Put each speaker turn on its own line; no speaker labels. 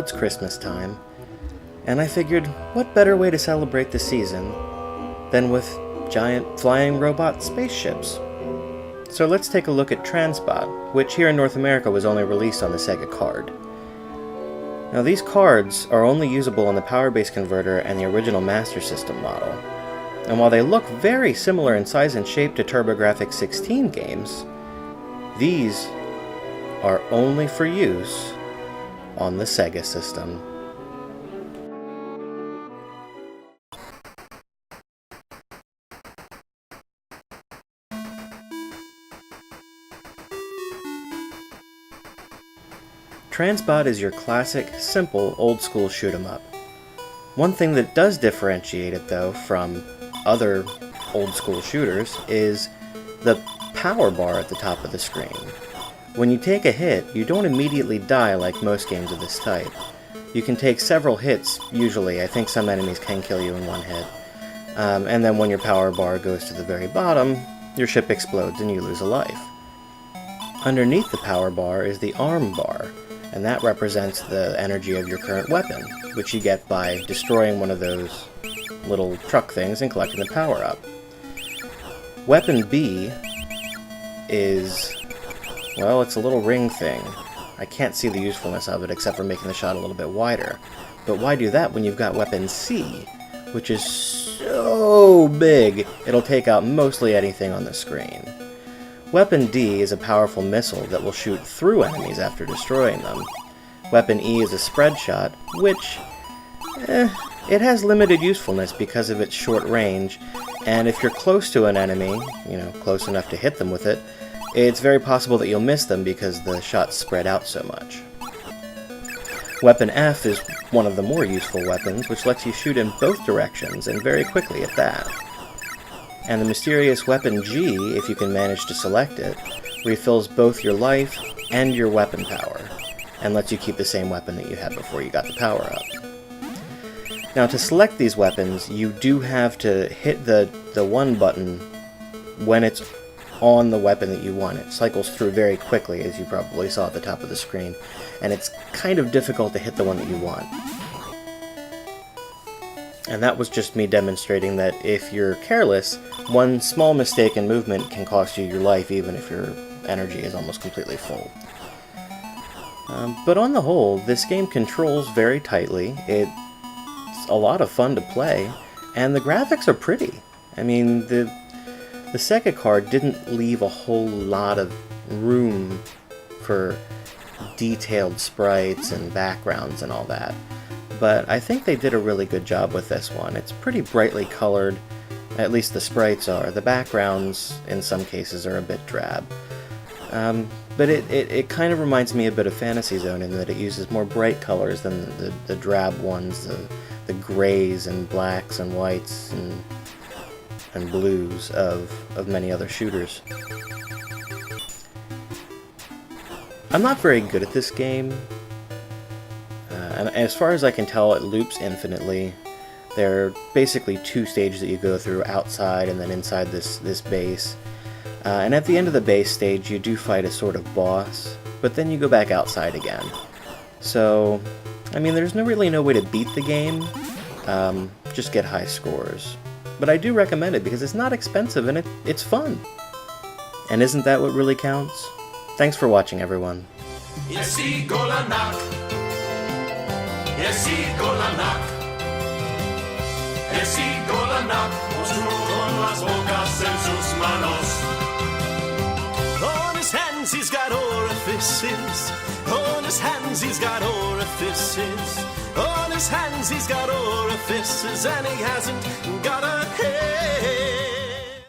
it's Christmas time, and I figured, what better way to celebrate the season than with giant flying robot spaceships? So let's take a look at TransBot, which here in North America was only released on the Sega card. Now these cards are only usable on the Power Base converter and the original Master System model. And while they look very similar in size and shape to TurboGrafx 16 games, these are only for use on the Sega system. TransBot is your classic, simple, old-school shoot-'em-up. One thing that does differentiate it, though, from other old-school shooters is the power bar at the top of the screen. When you take a hit, you don't immediately die like most games of this type. You can take several hits, usually. I think some enemies can kill you in one hit. And then when your power bar goes to the very bottom, your ship explodes and you lose a life. Underneath the power bar is the arm bar, and that represents the energy of your current weapon, which you get by destroying one of those little truck things and collecting the power up. Weapon B is, well, it's a little ring thing. I can't see the usefulness of it except for making the shot a little bit wider. But why do that when you've got Weapon C, which is so big it'll take out mostly anything on the screen. Weapon D is a powerful missile that will shoot through enemies after destroying them. Weapon E is a spread shot, which, it has limited usefulness because of its short range, and if you're close to an enemy, close enough to hit them with it, it's very possible that you'll miss them because the shots spread out so much. Weapon F is one of the more useful weapons, which lets you shoot in both directions, and very quickly at that. And the mysterious Weapon G, if you can manage to select it, refills both your life and your weapon power, and lets you keep the same weapon that you had before you got the power up. Now to select these weapons, you do have to hit the 1 button when it's on the weapon that you want. It cycles through very quickly, as you probably saw at the top of the screen, and it's kind of difficult to hit the one that you want. And that was just me demonstrating that if you're careless, one small mistake in movement can cost you your life even if your energy is almost completely full. But on the whole, this game controls very tightly, it's a lot of fun to play, and the graphics are pretty. I mean, the Sega card didn't leave a whole lot of room for detailed sprites and backgrounds and all that. But I think they did a really good job with this one. It's pretty brightly colored, at least the sprites are. The backgrounds, in some cases, are a bit drab. But it kind of reminds me a bit of Fantasy Zone in that it uses more bright colors than the drab ones, the grays and blacks and whites and blues of many other shooters. I'm not very good at this game. And as far as I can tell, it loops infinitely. There are basically 2 stages that you go through, outside and then inside this base. And at the end of the base stage, you do fight a sort of boss, but then you go back outside again. So, I mean, there's really no way to beat the game, just get high scores. But I do recommend it because it's not expensive and it's fun. And isn't that what really counts? Thanks for watching, everyone.
On his hands he's got orifices. On his hands he's got orifices. On his hands he's got orifices, and he hasn't got a head.